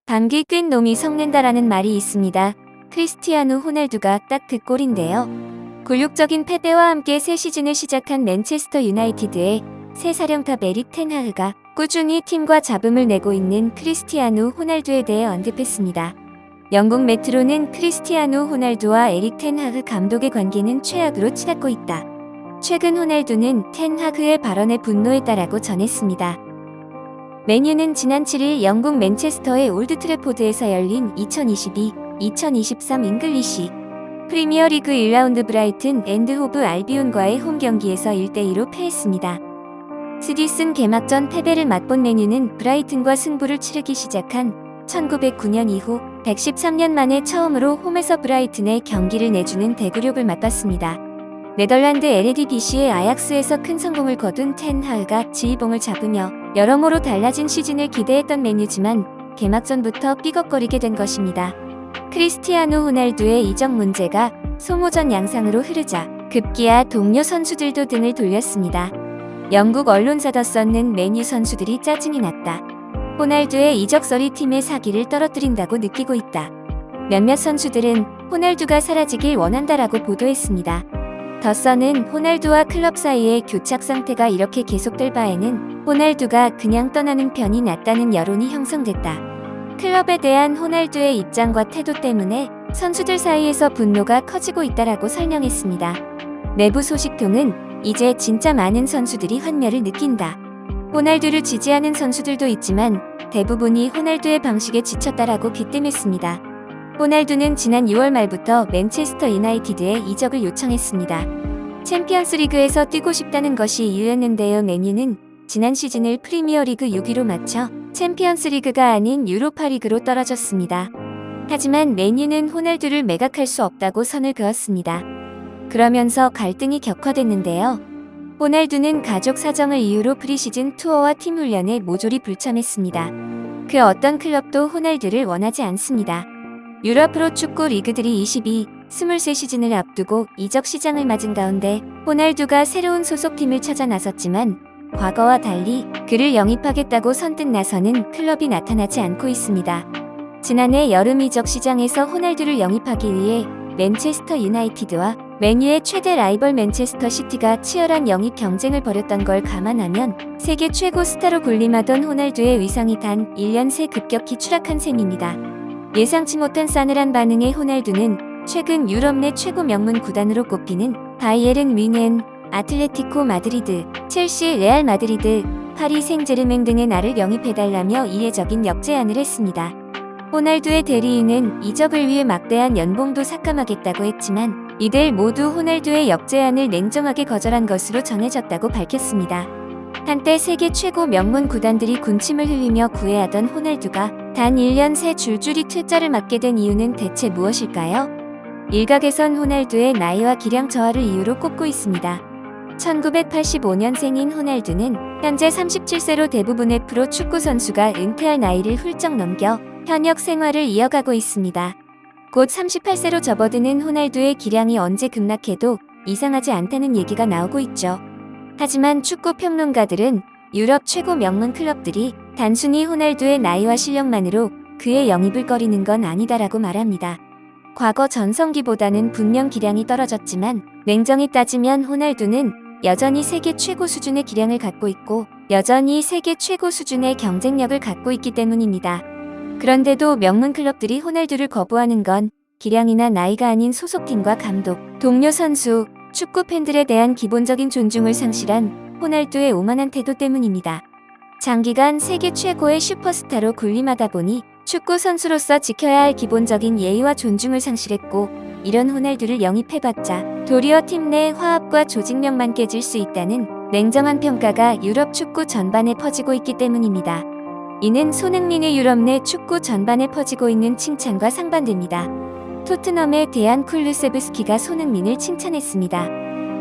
감기 낀 놈이 섞는다라는 말이 있습니다. 크리스티아누 호날두가 딱 그 꼴인데요. 굴욕적인 패배와 함께 새 시즌을 시작한 맨체스터 유나이티드의 새 사령탑 에릭 텐 하그가 꾸준히 팀과 잡음을 내고 있는 크리스티아누 호날두에 대해 언급했습니다. 영국 메트로는 크리스티아누 호날두와 에릭 텐 하그 감독의 관계는 최악으로 치닫고 있다. 최근 호날두는 텐 하그의 발언에 분노했다라고 전했습니다. 맨유는 지난 7일 영국 맨체스터의 올드 트래포드에서 열린 2022-2023 잉글리시 프리미어리그 1라운드 브라이튼 앤드 호브 알비온과의 홈 경기에서 1대2로 패했습니다. 시즌 개막전 패배를 맛본 맨유는 브라이튼과 승부를 치르기 시작한 1909년 이후 113년 만에 처음으로 홈에서 브라이튼에 경기를 내주는 대구력을 맛봤습니다. 네덜란드 에레디비시의 아약스에서 큰 성공을 거둔 텐 하그가 지휘봉을 잡으며 여러모로 달라진 시즌을 기대했던 맨유지만 개막전부터 삐걱거리게 된 것입니다. 크리스티아누 호날두의 이적 문제가 소모전 양상으로 흐르자 급기야 동료 선수들도 등을 돌렸습니다. 영국 언론사 더 선는 맨유 선수들이 짜증이 났다. 호날두의 이적설이 팀의 사기를 떨어뜨린다고 느끼고 있다. 몇몇 선수들은 호날두가 사라지길 원한다라고 보도했습니다. 더 선은 호날두와 클럽 사이의 교착 상태가 이렇게 계속될 바에는 호날두가 그냥 떠나는 편이 낫다는 여론이 형성됐다. 클럽에 대한 호날두의 입장과 태도 때문에 선수들 사이에서 분노가 커지고 있다라고 설명했습니다. 내부 소식통은 이제 진짜 많은 선수들이 환멸을 느낀다. 호날두를 지지하는 선수들도 있지만 대부분이 호날두의 방식에 지쳤다라고 비뜸했습니다. 호날두는 지난 6월 말부터 맨체스터 유나이티드에 이적을 요청했습니다. 챔피언스리그에서 뛰고 싶다는 것이 이유였는데요. 맨유는 지난 시즌을 프리미어리그 6위로 마쳐 챔피언스리그가 아닌 유로파리그로 떨어졌습니다. 하지만 맨유는 호날두를 매각할 수 없다고 선을 그었습니다. 그러면서 갈등이 격화됐는데요. 호날두는 가족 사정을 이유로 프리시즌 투어와 팀 훈련에 모조리 불참했습니다. 그 어떤 클럽도 호날두를 원하지 않습니다. 유럽 프로축구 리그들이 23 시즌을 앞두고 이적 시장을 맞은 가운데 호날두가 새로운 소속팀을 찾아 나섰지만 과거와 달리 그를 영입하겠다고 선뜻 나서는 클럽이 나타나지 않고 있습니다. 지난해 여름 이적 시장에서 호날두를 영입하기 위해 맨체스터 유나이티드와 맨유의 최대 라이벌 맨체스터 시티가 치열한 영입 경쟁을 벌였던 걸 감안하면 세계 최고 스타로 군림하던 호날두의 위상이 단 1년 새 급격히 추락한 셈입니다. 예상치 못한 싸늘한 반응의 호날두는 최근 유럽 내 최고 명문 구단으로 꼽히는 바이에른 뮌헨, 아틀레티코 마드리드, 첼시, 레알 마드리드, 파리 생제르맹 등의 나를 영입해달라며 이례적인 역제안을 했습니다. 호날두의 대리인은 이적을 위해 막대한 연봉도 삭감하겠다고 했지만 이들 모두 호날두의 역제안을 냉정하게 거절한 것으로 전해졌다고 밝혔습니다. 한때 세계 최고 명문 구단들이 군침을 흘리며 구애하던 호날두가 단 1년 새 줄줄이 퇴짜를 맞게 된 이유는 대체 무엇일까요? 일각에선 호날두의 나이와 기량 저하를 이유로 꼽고 있습니다. 1985년생인 호날두는 현재 37세로 대부분의 프로 축구 선수가 은퇴할 나이를 훌쩍 넘겨 현역 생활을 이어가고 있습니다. 곧 38세로 접어드는 호날두의 기량이 언제 급락해도 이상하지 않다는 얘기가 나오고 있죠. 하지만 축구 평론가들은 유럽 최고 명문 클럽들이 단순히 호날두의 나이와 실력만으로 그의 영입을 꺼리는 건 아니다라고 말합니다. 과거 전성기보다는 분명 기량이 떨어졌지만 냉정히 따지면 호날두는 여전히 세계 최고 수준의 기량을 갖고 있고 여전히 세계 최고 수준의 경쟁력을 갖고 있기 때문입니다. 그런데도 명문 클럽들이 호날두를 거부하는 건 기량이나 나이가 아닌 소속팀과 감독, 동료 선수, 축구 팬들에 대한 기본적인 존중을 상실한 호날두의 오만한 태도 때문입니다. 장기간 세계 최고의 슈퍼스타로 군림하다 보니 축구 선수로서 지켜야 할 기본적인 예의와 존중을 상실했고 이런 호날두를 영입해봤자 도리어 팀 내 화합과 조직력만 깨질 수 있다는 냉정한 평가가 유럽 축구 전반에 퍼지고 있기 때문입니다. 이는 손흥민의 유럽 내 축구 전반에 퍼지고 있는 칭찬과 상반됩니다. 토트넘의 데안 쿨루세브스키가 손흥민을 칭찬했습니다.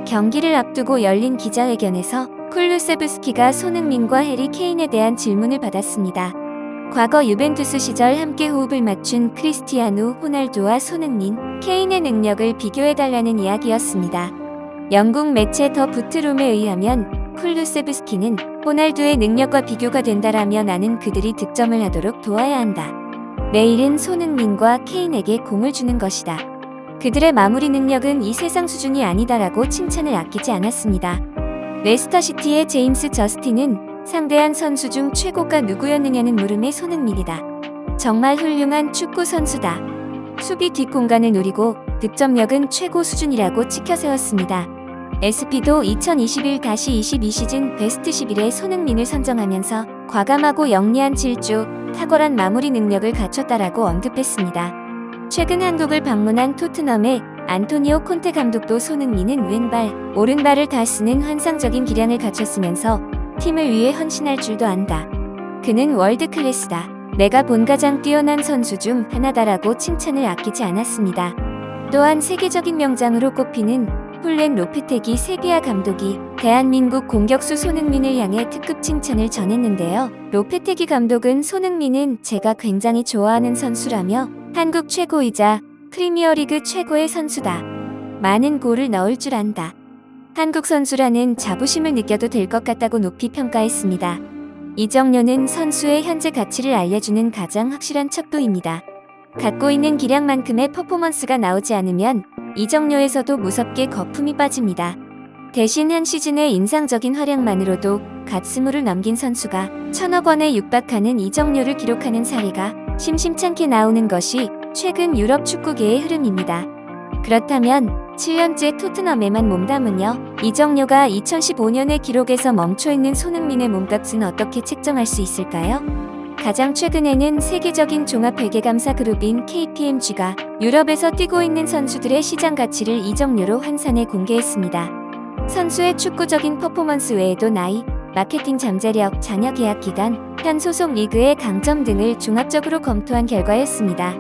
경기를 앞두고 열린 기자회견에서 쿨루세브스키가 손흥민과 해리 케인에 대한 질문을 받았습니다. 과거 유벤투스 시절 함께 호흡을 맞춘 크리스티아누 호날두와 손흥민, 케인의 능력을 비교해달라는 이야기였습니다. 영국 매체 더 부트룸에 의하면 쿨루세브스키는 호날두의 능력과 비교가 된다라며 나는 그들이 득점을 하도록 도와야 한다. 내일은 손흥민과 케인에게 공을 주는 것이다. 그들의 마무리 능력은 이 세상 수준이 아니다라고 칭찬을 아끼지 않았습니다. 레스터시티의 제임스 저스틴은 상대한 선수 중 최고가 누구였느냐는 물음에 손흥민이다. 정말 훌륭한 축구 선수다. 수비 뒷공간을 노리고 득점력은 최고 수준이라고 치켜세웠습니다. SP도 2021-22 시즌 베스트 11에 손흥민을 선정하면서 과감하고 영리한 질주, 탁월한 마무리 능력을 갖췄다라고 언급했습니다. 최근 한국을 방문한 토트넘의 안토니오 콘테 감독도 손흥민은 왼발, 오른발을 다 쓰는 환상적인 기량을 갖췄으면서 팀을 위해 헌신할 줄도 안다. 그는 월드 클래스다. 내가 본 가장 뛰어난 선수 중 하나다라고 칭찬을 아끼지 않았습니다. 또한 세계적인 명장으로 꼽히는 훌렌 로페테기 세비야 감독이 대한민국 공격수 손흥민을 향해 특급 칭찬을 전했는데요. 로페테기 감독은 손흥민은 제가 굉장히 좋아하는 선수라며 한국 최고이자 프리미어리그 최고의 선수다. 많은 골을 넣을 줄 안다. 한국 선수라는 자부심을 느껴도 될 것 같다고 높이 평가했습니다. 이정료는 선수의 현재 가치를 알려주는 가장 확실한 척도입니다. 갖고 있는 기량만큼의 퍼포먼스가 나오지 않으면 이정료에서도 무섭게 거품이 빠집니다. 대신 한 시즌의 인상적인 활약만으로도 갓 20을 넘긴 선수가 1,000억 원에 육박하는 이정료를 기록하는 사례가 심심찮게 나오는 것이 최근 유럽 축구계의 흐름입니다. 그렇다면 7년째 토트넘에만 몸담으며 이정료가 2015년의 기록에서 멈춰있는 손흥민의 몸값은 어떻게 책정할 수 있을까요? 가장 최근에는 세계적인 종합회계감사 그룹인 KPMG가 유럽에서 뛰고 있는 선수들의 시장 가치를 이정료로 환산해 공개했습니다. 선수의 축구적인 퍼포먼스 외에도 나이, 마케팅 잠재력, 잔여 계약 기간, 현 소속 리그의 강점 등을 종합적으로 검토한 결과였습니다.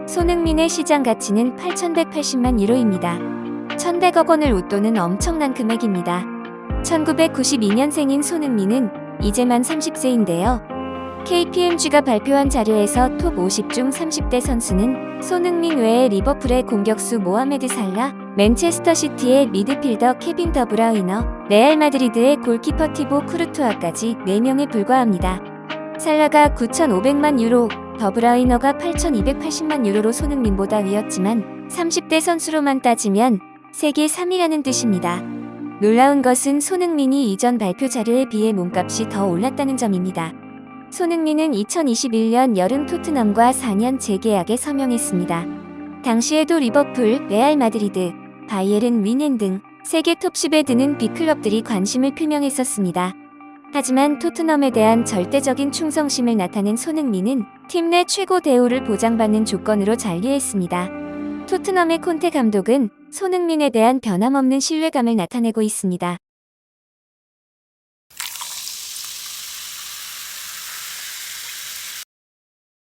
손흥민의 시장 가치는 8,180만 유로입니다. 1,100억 원을 웃도는 엄청난 금액입니다. 1992년생인 손흥민은 이제 만 30세인데요. KPMG가 발표한 자료에서 톱 50 중 30대 선수는 손흥민 외에 리버풀의 공격수 모하메드 살라, 맨체스터 시티의 미드필더 케빈 더브라이너, 레알 마드리드의 골키퍼 티보 쿠르투아까지 4명에 불과합니다. 살라가 9,500만 유로, 더브라이너가 8,280만 유로로 손흥민보다 위였지만 30대 선수로만 따지면 세계 3위라는 뜻입니다. 놀라운 것은 손흥민이 이전 발표 자료에 비해 몸값이 더 올랐다는 점입니다. 손흥민은 2021년 여름 토트넘과 4년 재계약에 서명했습니다. 당시에도 리버풀, 레알 마드리드, 바이에른 뮌헨 등 세계 톱10에 드는 빅클럽들이 관심을 표명했었습니다. 하지만 토트넘에 대한 절대적인 충성심을 나타낸 손흥민은 팀 내 최고 대우를 보장받는 조건으로 잔류했습니다. 토트넘의 콘테 감독은 손흥민에 대한 변함없는 신뢰감을 나타내고 있습니다.